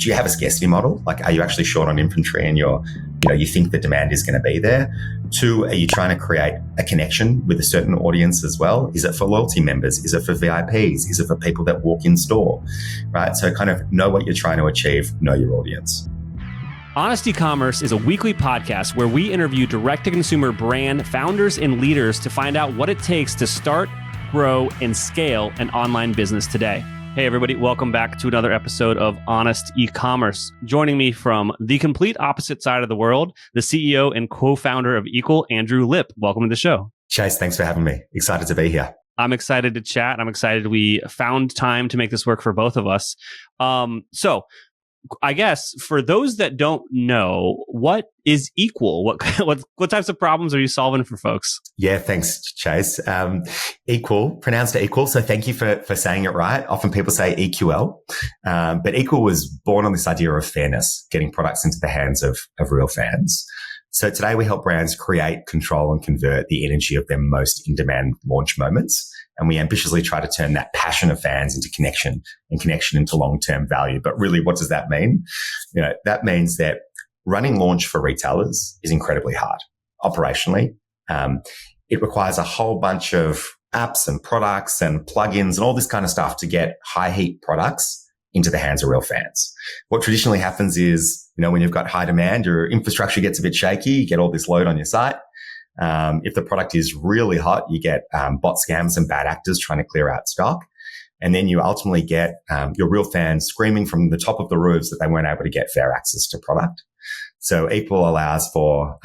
do you have a scarcity model? Like, are you actually short on inventory and you think the demand is going to be there? 2, are you trying to create a connection with a certain audience as well? Is it for loyalty members? Is it for VIPs? Is it for people that walk in store, right? So kind of know what you're trying to achieve, know your audience. Honest Ecommerce is a weekly podcast where we interview direct-to-consumer brand founders and leaders to find out what it takes to start, grow, and scale an online business today. Hey everybody, welcome back to another episode of Honest Ecommerce. Joining me from the complete opposite side of the world, the CEO and co-founder of EQL, Andrew Lipp. Welcome to the show. Chase, thanks for having me. Excited to be here. I'm excited to chat. I'm excited we found time to make this work for both of us. So I guess for those that don't know, what is EQL? What types of problems are you solving for folks? Yeah, thanks, Chase. EQL, pronounced equal. So thank you for saying it right. Often people say EQL, but EQL was born on this idea of fairness, getting products into the hands of real fans. So today we help brands create, control, and convert the energy of their most in-demand launch moments. And we ambitiously try to turn that passion of fans into connection and connection into long-term value. But really, what does that mean? That means that running launch for retailers is incredibly hard operationally. It requires a whole bunch of apps and products and plugins and all this kind of stuff to get high heat products into the hands of real fans. What traditionally happens is, when you've got high demand, your infrastructure gets a bit shaky, you get all this load on your site. If the product is really hot, you get bot scams and bad actors trying to clear out stock. And then you ultimately get your real fans screaming from the top of the roofs that they weren't able to get fair access to product. So EQL allows for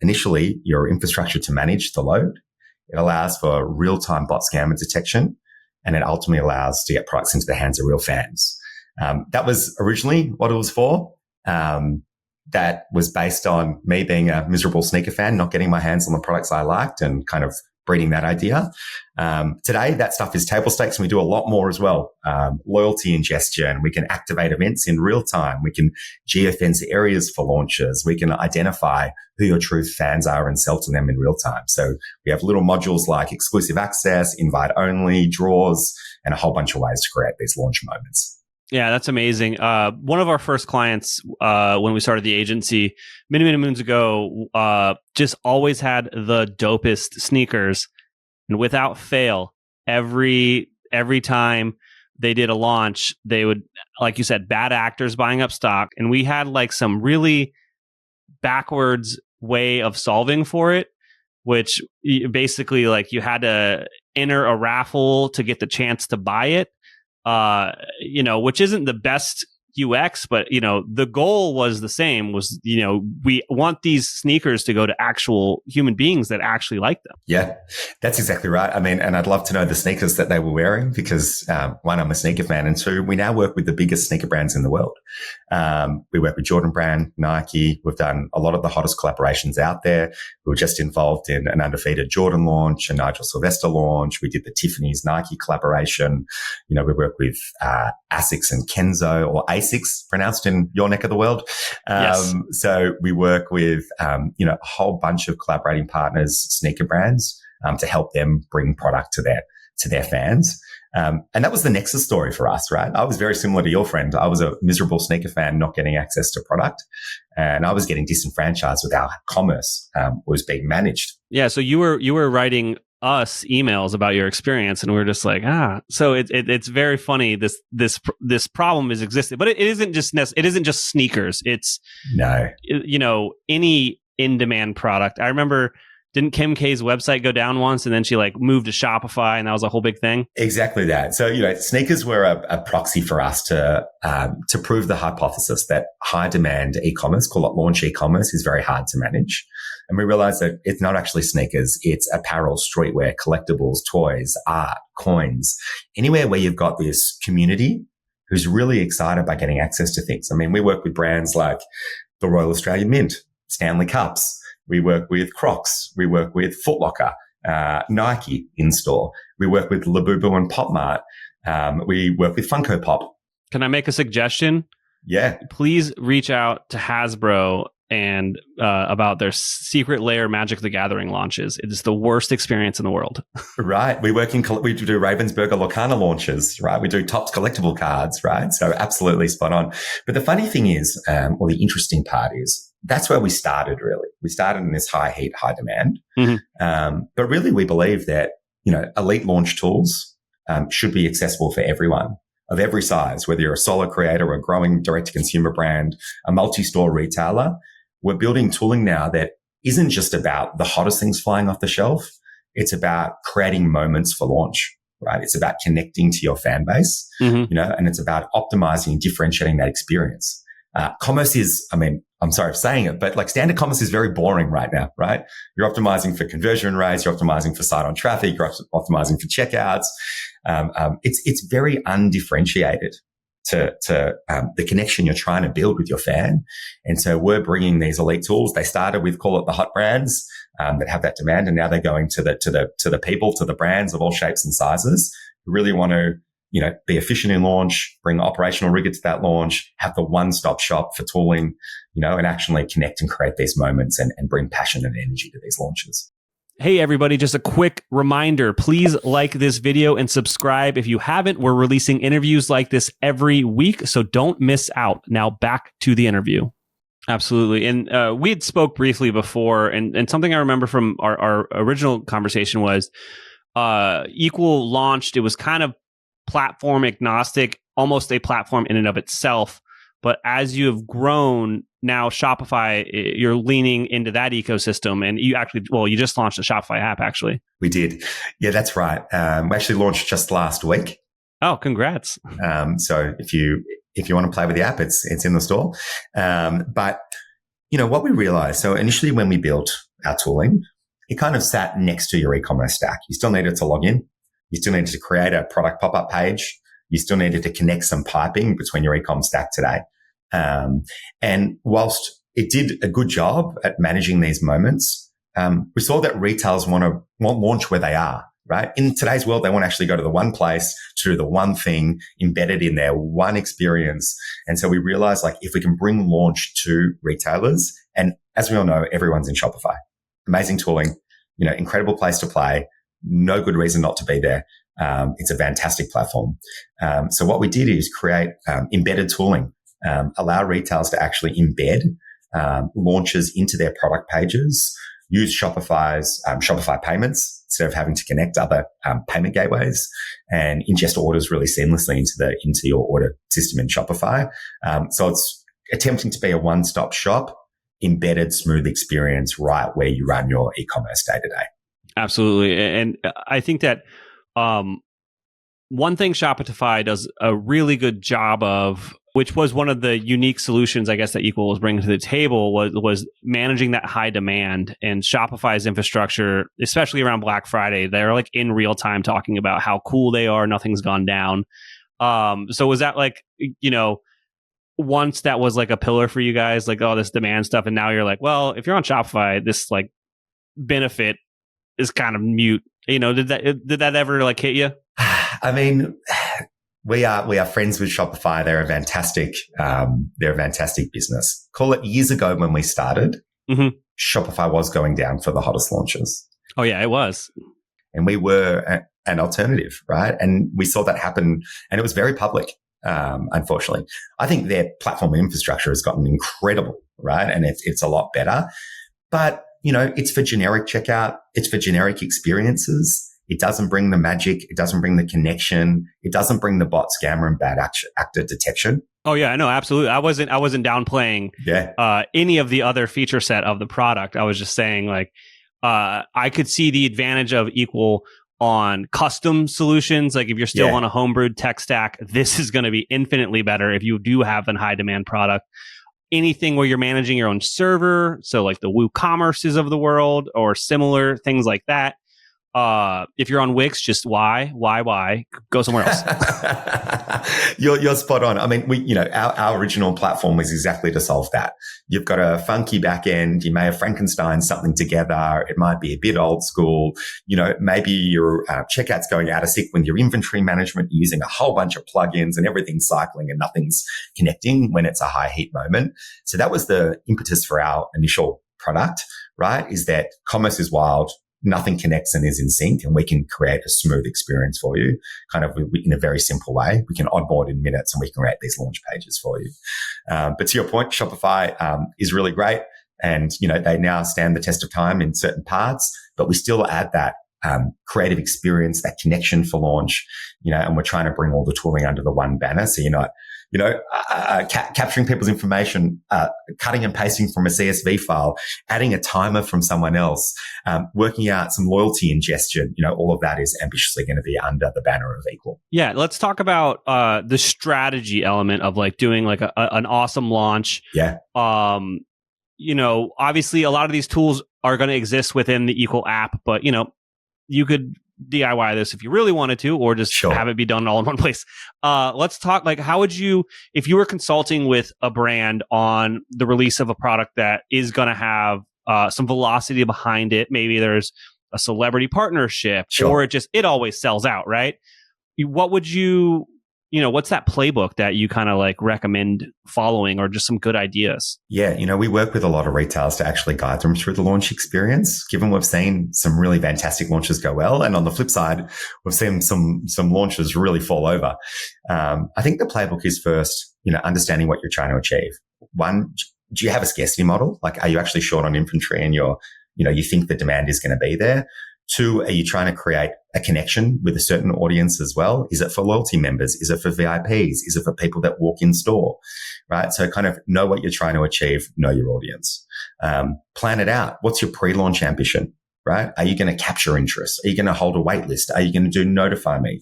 initially your infrastructure to manage the load. It allows for real-time bot scammer detection, and it ultimately allows to get products into the hands of real fans. That was originally what it was for. That was based on me being a miserable sneaker fan, not getting my hands on the products I liked and kind of breeding that idea. Today, that stuff is table stakes and we do a lot more as well. Loyalty ingestion. We can activate events in real time. We can geofence areas for launches. We can identify who your true fans are and sell to them in real time. So we have little modules like exclusive access, invite only, draws, and a whole bunch of ways to create these launch moments. Yeah, that's amazing. One of our first clients, when we started the agency many moons ago, just always had the dopest sneakers, and without fail, every time they did a launch, they would, like you said, bad actors buying up stock, and we had like some really backwards way of solving for it, which basically like you had to enter a raffle to get the chance to buy it. Which isn't the best UX, but, the goal was the same, was, we want these sneakers to go to actual human beings that actually like them. Yeah, that's exactly right. I mean, and I'd love to know the sneakers that they were wearing because, 1, I'm a sneaker fan, and 2, we now work with the biggest sneaker brands in the world. We work with Jordan Brand, Nike. We've done a lot of the hottest collaborations out there. We were just involved in an undefeated Jordan launch, a Nigel Sylvester launch. We did the Tiffany's Nike collaboration. We work with Asics and Kenzo, or Asics, pronounced in your neck of the world. Yes. So we work with, a whole bunch of collaborating partners, sneaker brands, to help them bring product to their fans. And that was the Nexus story for us, right? I was very similar to your friend. I was a miserable sneaker fan, not getting access to product, and I was getting disenfranchised with how commerce was being managed. Yeah. So you were writing us emails about your experience, and we were just like, so it's very funny. This problem is existing, but it isn't just sneakers. It's any in-demand product. I remember, didn't Kim K's website go down once, and then she moved to Shopify, and that was a whole big thing? Exactly that. So, sneakers were a proxy for us to prove the hypothesis that high demand e-commerce, call it launch e-commerce, is very hard to manage. And we realized that it's not actually sneakers. It's apparel, streetwear, collectibles, toys, art, coins, anywhere where you've got this community who's really excited by getting access to things. I mean, we work with brands like the Royal Australian Mint, Stanley Cups. We work with Crocs. We work with Foot Locker, Nike in store. We work with Labubu and Pop Mart. We work with Funko Pop. Can I make a suggestion? Yeah. Please reach out to Hasbro and about their secret layer Magic the Gathering launches. It is the worst experience in the world. Right. We do Ravensburger Lorcana launches, right? We do Topps collectible cards, right? So absolutely spot on. But the funny thing is, or the interesting part is, that's where we started, really. We started in this high heat, high demand. But really, we believe that, elite launch tools should be accessible for everyone of every size, whether you're a solo creator, a growing direct-to-consumer brand, a multi-store retailer. We're building tooling now that isn't just about the hottest things flying off the shelf. It's about creating moments for launch, right? It's about connecting to your fan base, and it's about optimizing and differentiating that experience. Commerce is, I'm sorry for saying it, but like standard commerce is very boring right now, right? You're optimizing for conversion rates, you're optimizing for site on traffic, you're optimizing for checkouts. It's very undifferentiated to the connection you're trying to build with your fan. And so we're bringing these elite tools. They started with, call it the hot brands, that have that demand. And now they're going to the people, to the brands of all shapes and sizes who really want to, be efficient in launch, bring operational rigor to that launch, have the one-stop shop for tooling, and actually connect and create these moments and bring passion and energy to these launches. Hey, everybody, just a quick reminder. Please like this video and subscribe if you haven't. We're releasing interviews like this every week, so don't miss out. Now back to the interview. Absolutely. And we had spoke briefly before, and something I remember from our original conversation was EQL launched. It was kind of platform agnostic, almost a platform in and of itself. But as you have grown, now Shopify, you're leaning into that ecosystem. And you just launched a Shopify app, actually. We did. Yeah, that's right. We actually launched just last week. Oh, congrats. So if you want to play with the app, it's in the store. But, what we realized, so initially when we built our tooling, it kind of sat next to your e-commerce stack. You still needed to log in. You still needed to create a product pop-up page. You still needed to connect some piping between your e-com stack today. And whilst it did a good job at managing these moments, we saw that retailers want launch where they are, right? In today's world, they want to actually go to the one place to do the one thing embedded in their one experience. And so we realized, if we can bring launch to retailers, and as we all know, everyone's in Shopify. Amazing tooling, incredible place to play. No good reason not to be there. It's a fantastic platform. So what we did is create embedded tooling, allow retailers to actually embed launches into their product pages, use Shopify's Shopify payments instead of having to connect other payment gateways, and ingest orders really seamlessly into your order system in Shopify. So it's attempting to be a one-stop shop, embedded, smooth experience right where you run your e-commerce day to day. Absolutely. And I think that one thing Shopify does a really good job of, which was one of the unique solutions, I guess, that EQL was bringing to the table, was managing that high demand. And Shopify's infrastructure, especially around Black Friday, they're in real time talking about how cool they are. Nothing's gone down. So was that once that was a pillar for you guys, this demand stuff, and now you're well, if you're on Shopify, this benefit is kind of mute. Did that ever hit you? We are friends with Shopify. They're a fantastic business. Call it years ago when we started, Shopify was going down for the hottest launches. Oh yeah, it was. And we were an alternative, right? And we saw that happen, and it was very public. Unfortunately, I think their platform infrastructure has gotten incredible, right? And it's a lot better, but it's for generic checkout. It's for generic experiences. It doesn't bring the magic. It doesn't bring the connection. It doesn't bring the bot, scammer, and bad actor detection. Oh yeah, I know, absolutely. I wasn't downplaying any of the other feature set of the product. I was just saying I could see the advantage of EQL on custom solutions. If you're still on a homebrewed tech stack, this is going to be infinitely better if you do have a high demand product. Anything where you're managing your own server, so the WooCommerces of the world or similar things like that, If you're on Wix, just why? Go somewhere else. You're spot on. I mean, our original platform was exactly to solve that. You've got a funky back end. You may have Frankenstein something together. It might be a bit old school. Maybe your checkout's going out of sync with your inventory management, using a whole bunch of plugins and everything's cycling and nothing's connecting when it's a high heat moment. So that was the impetus for our initial product, right? Is that commerce is wild. Nothing connects and is in sync, and we can create a smooth experience for you, kind of in a very simple way. We can onboard in minutes and we can create these launch pages for you. But to your point, Shopify is really great, and they now stand the test of time in certain parts, but we still add that creative experience, that connection for launch, and we're trying to bring all the tooling under the one banner. So you're not capturing people's information, cutting and pasting from a CSV file, adding a timer from someone else, working out some loyalty ingestion. All of that is ambitiously going to be under the banner of Equal. Yeah, let's talk about the strategy element of like doing like an awesome launch. Yeah. Obviously a lot of these tools are going to exist within the Equal app, but you could DIY this if you really wanted to, or just have it be done all in one place. Let's talk, like, how would you, if you were consulting with a brand on the release of a product that is going to have some velocity behind it, maybe there's a celebrity partnership, or it always sells out, right? What would you, what's that playbook that you kind of like recommend following, or just some good ideas? Yeah, we work with a lot of retailers to actually guide them through the launch experience, given we've seen some really fantastic launches go well. And on the flip side, we've seen some launches really fall over. I think the playbook is first, understanding what you're trying to achieve. One, do you have a scarcity model? Like, are you actually short on inventory and you think the demand is going to be there? Two, are you trying to create a connection with a certain audience as well? Is it for loyalty members? Is it for VIPs? Is it for people that walk in store? Right? So kind of know what you're trying to achieve, know your audience. Plan it out. What's your pre-launch ambition? Right? Are you going to capture interest? Are you going to hold a wait list? Are you going to do notify me?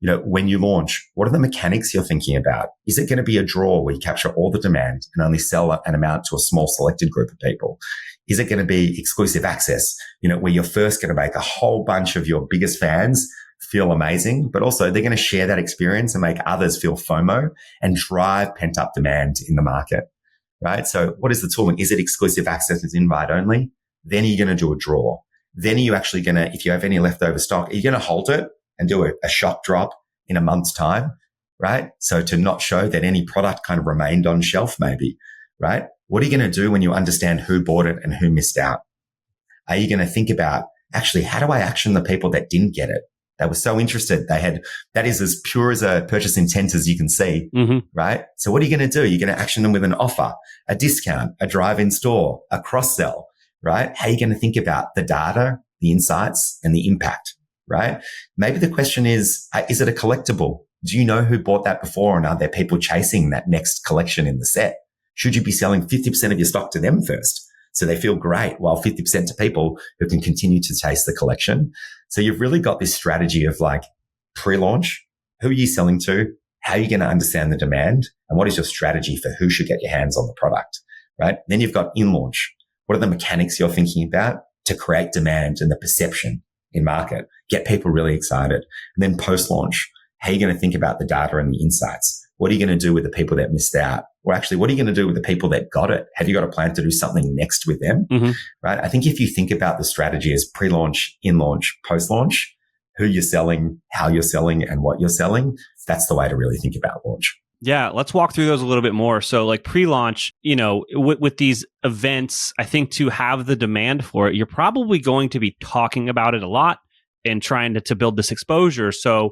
When you launch, what are the mechanics you're thinking about? Is it going to be a draw where you capture all the demand and only sell an amount to a small selected group of people? Is it going to be exclusive access, where you're first going to make a whole bunch of your biggest fans feel amazing, but also they're going to share that experience and make others feel FOMO and drive pent up demand in the market, right? So what is the tooling? Is it exclusive access as invite only? Then you're going to do a draw. Then are you actually going to, if you have any leftover stock, are you going to hold it and do a shock drop in a month's time, right? So to not show that any product kind of remained on shelf maybe, right? What are you going to do when you understand who bought it and who missed out? Are you going to think about, actually, how do I action the people that didn't get it? They were so interested. That is as pure as a purchase intent as you can see, right? So what are you going to do? You're going to action them with an offer, a discount, a drive-in store, a cross-sell, right? How are you going to think about the data, the insights, and the impact, right? Maybe the question is it a collectible? Do you know who bought that before, and are there people chasing that next collection in the set? Should you be selling 50% of your stock to them first, so they feel great, while 50% to people who can continue to taste the collection? So you've really got this strategy of like pre-launch. Who are you selling to? How are you going to understand the demand? And what is your strategy for who should get your hands on the product, right? Then you've got in-launch. What are the mechanics you're thinking about to create demand and the perception in market? Get people really excited. And then post-launch, how are you going to think about the data and the insights? What are you going to do with the people that missed out? Or actually, what are you going to do with the people that got it? Have you got a plan to do something next with them? Right? I think if you think about the strategy as pre-launch, in-launch, post-launch, who you're selling, how you're selling, and what you're selling, that's the way to really think about launch. Yeah, let's walk through those a little bit more. So like pre-launch, with these events, I think to have the demand for it, you're probably going to be talking about it a lot and trying to build this exposure. So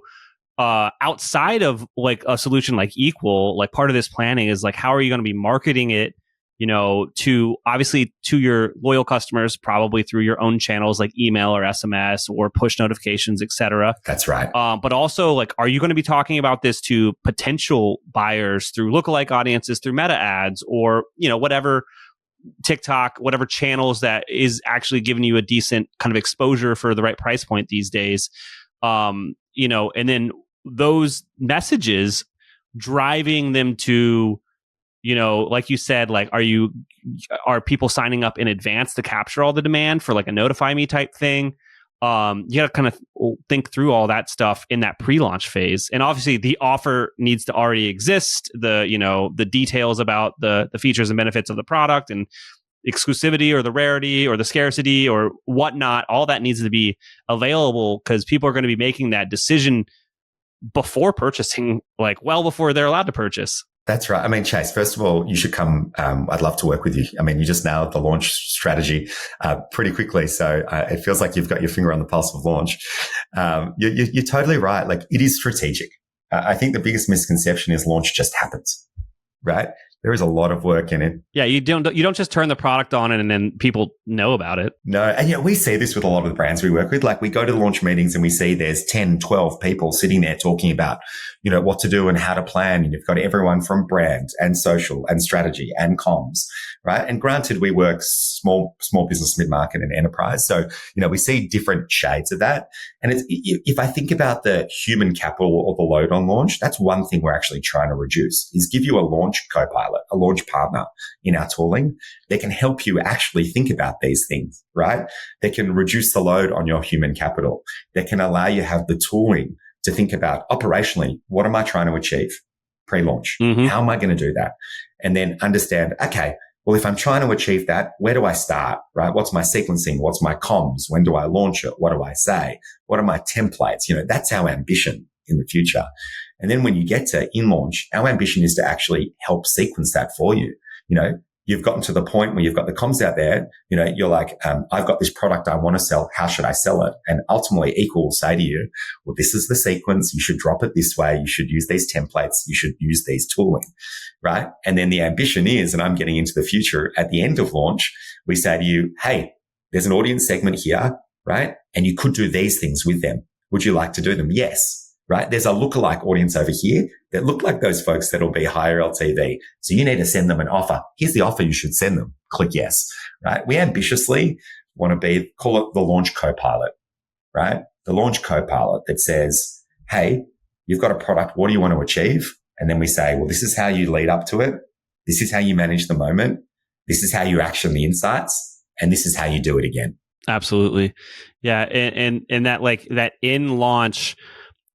outside of like a solution like Equal, like part of this planning is like, how are you going to be marketing it, to obviously to your loyal customers, probably through your own channels like email or SMS or push notifications, etc. That's right. But also like, are you going to be talking about this to potential buyers through lookalike audiences, through meta ads, or, whatever TikTok, whatever channels that is actually giving you a decent kind of exposure for the right price point these days? And then those messages driving them to, like you said, like, are people signing up in advance to capture all the demand for like a notify me type thing? you got to kind of think through all that stuff in that pre-launch phase. And obviously the offer needs to already exist. The details about the features and benefits of the product and exclusivity or the rarity or the scarcity or whatnot, all that needs to be available because people are going to be making that decision before purchasing, like well before they're allowed to purchase. That's right. I mean, Chase, first of all, you should come. I'd love to work with you. I mean, you just nailed the launch strategy pretty quickly. So it feels like you've got your finger on the pulse of launch. You're totally right. Like, it is strategic. I think the biggest misconception is launch just happens, right? There is a lot of work in it. Yeah, you don't just turn the product on and then people know about it. No, and we see this with a lot of the brands we work with. Like, we go to launch meetings and we see there's 10, 12 people sitting there talking about, what to do and how to plan. And you've got everyone from brand and social and strategy and comms, right? And granted, we work small business, mid-market and enterprise. So, we see different shades of that. And if I think about the human capital or the load on launch, that's one thing we're actually trying to reduce, is give you a launch co-pilot, a launch partner in our tooling that can help you actually think about these things, right? That can reduce the load on your human capital, that can allow you to have the tooling to think about operationally, what am I trying to achieve pre-launch? Mm-hmm. How am I going to do that? And then understand, okay, well, if I'm trying to achieve that, where do I start, right? What's my sequencing? What's my comms? When do I launch it? What do I say? What are my templates? That's our ambition in the future. And then when you get to in-launch, our ambition is to actually help sequence that for you. You've gotten to the point where you've got the comms out there, you're like, I've got this product I want to sell. How should I sell it? And ultimately Equal will say to you, well, this is the sequence. You should drop it this way. You should use these templates. You should use these tooling, right? And then the ambition is, and I'm getting into the future, at the end of launch, we say to you, hey, there's an audience segment here, right? And you could do these things with them. Would you like to do them? Yes. Right? There's a lookalike audience over here that look like those folks that'll be higher LTV. So you need to send them an offer. Here's the offer you should send them. Click yes, right? We ambitiously want to call it the launch co-pilot, right? The launch co-pilot that says, hey, you've got a product. What do you want to achieve? And then we say, well, this is how you lead up to it. This is how you manage the moment. This is how you action the insights. And this is how you do it again. Absolutely. Yeah. And that in launch,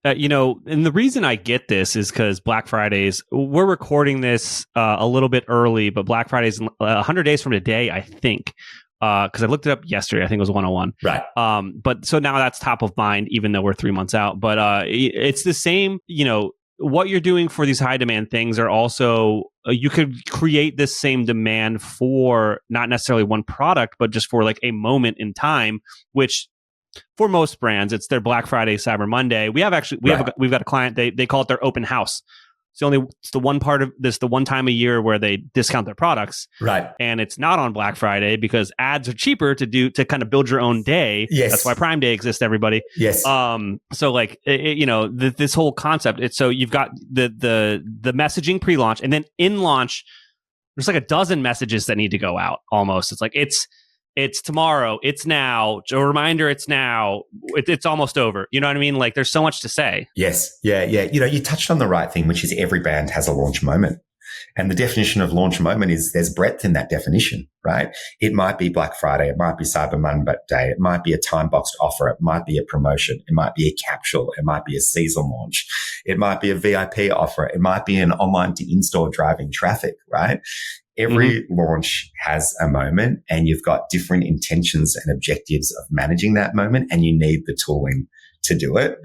and the reason I get this is because Black Fridays, we're recording this a little bit early, but Black Fridays 100 days from today, I think, because I looked it up yesterday. I think it was 101. Right. But so now that's top of mind, even though we're 3 months out. But it's the same, what you're doing for these high demand things are also, you could create this same demand for not necessarily one product, but just for like a moment in time, which for most brands, it's their Black Friday, Cyber Monday. We've got a client, they call it their open house. It's the one part of this, the one time a year where they discount their products. Right. And it's not on Black Friday because ads are cheaper to kind of build your own day. Yes. That's why Prime Day exists, everybody. Yes. So like, this whole concept, so you've got the messaging pre-launch, and then in launch, there's like a dozen messages that need to go out almost. It's like, it's tomorrow, it's now, a reminder, it's now, it's almost over. You know what I mean? Like, there's so much to say. Yes. Yeah. You touched on the right thing, which is every brand has a launch moment. And the definition of launch moment is there's breadth in that definition, right? It might be Black Friday. It might be Cyber Monday. It might be a time-boxed offer. It might be a promotion. It might be a capsule. It might be a season launch. It might be a VIP offer. It might be an online to in-store driving traffic, right? Every launch has a moment, and you've got different intentions and objectives of managing that moment, and you need the tooling to do it.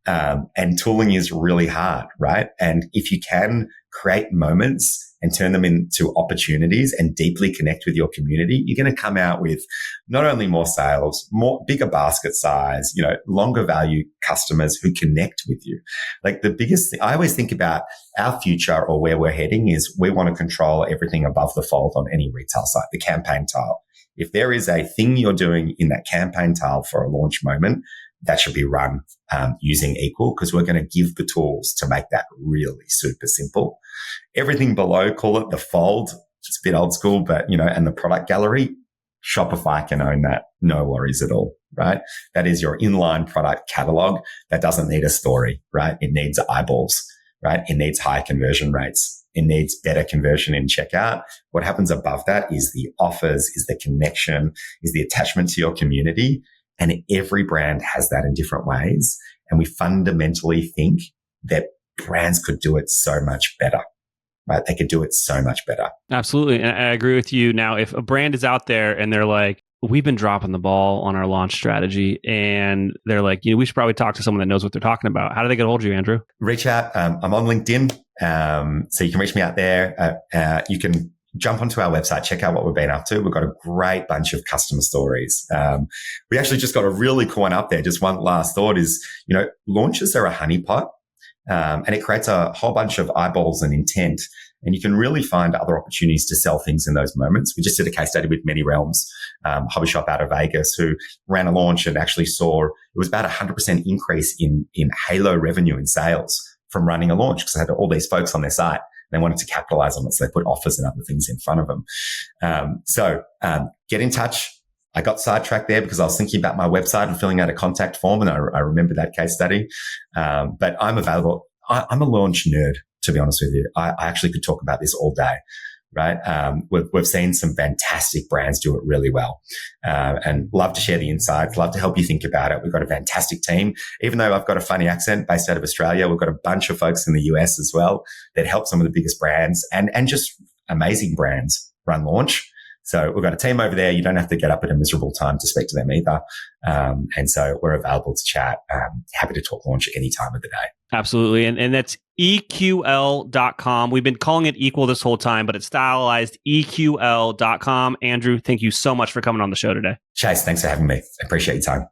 And tooling is really hard, right? And if you can create moments and turn them into opportunities and deeply connect with your community, you're going to come out with not only more sales, bigger basket size, longer value customers who connect with you. Like, the biggest thing, I always think about our future or where we're heading is we want to control everything above the fold on any retail site, the campaign tile. If there is a thing you're doing in that campaign tile for a launch moment, that should be run using Equal, because we're going to give the tools to make that really super simple. Everything below, call it the fold. It's a bit old school, but, and the product gallery, Shopify can own that. No worries at all, right? That is your inline product catalog. That doesn't need a story, right? It needs eyeballs, right? It needs high conversion rates. It needs better conversion in checkout. What happens above that is the offers, is the connection, is the attachment to your community. And every brand has that in different ways. And we fundamentally think that brands could do it so much better. Right? They could do it so much better. Absolutely. And I agree with you. Now, if a brand is out there and they're like, we've been dropping the ball on our launch strategy, and they're like, we should probably talk to someone that knows what they're talking about. How do they get a hold of you, Andrew? Reach out. I'm on LinkedIn. So you can reach me out there. You can jump onto our website, check out what we've been up to. We've got a great bunch of customer stories. We actually just got a really cool one up there. Just one last thought is, launches are a honeypot. And it creates a whole bunch of eyeballs and intent. And you can really find other opportunities to sell things in those moments. We just did a case study with Many Realms, hobby shop out of Vegas, who ran a launch and actually saw it was about 100% increase in halo revenue in sales from running a launch, because they had all these folks on their site. They wanted to capitalize on it. So they put offers and other things in front of them. So get in touch. I got sidetracked there because I was thinking about my website and filling out a contact form, and I remember that case study. But I'm available. I'm a launch nerd, to be honest with you. I actually could talk about this all day, right? We've seen some fantastic brands do it really well, and love to share the insights, love to help you think about it. We've got a fantastic team. Even though I've got a funny accent based out of Australia, we've got a bunch of folks in the US as well that help some of the biggest brands and just amazing brands run launch. So we've got a team over there. You don't have to get up at a miserable time to speak to them either. And so we're available to chat. Happy to talk launch any time of the day. Absolutely. And that's EQL.com. We've been calling it Equal this whole time, but it's stylized EQL.com. Andrew, thank you so much for coming on the show today. Chase, thanks for having me. I appreciate your time.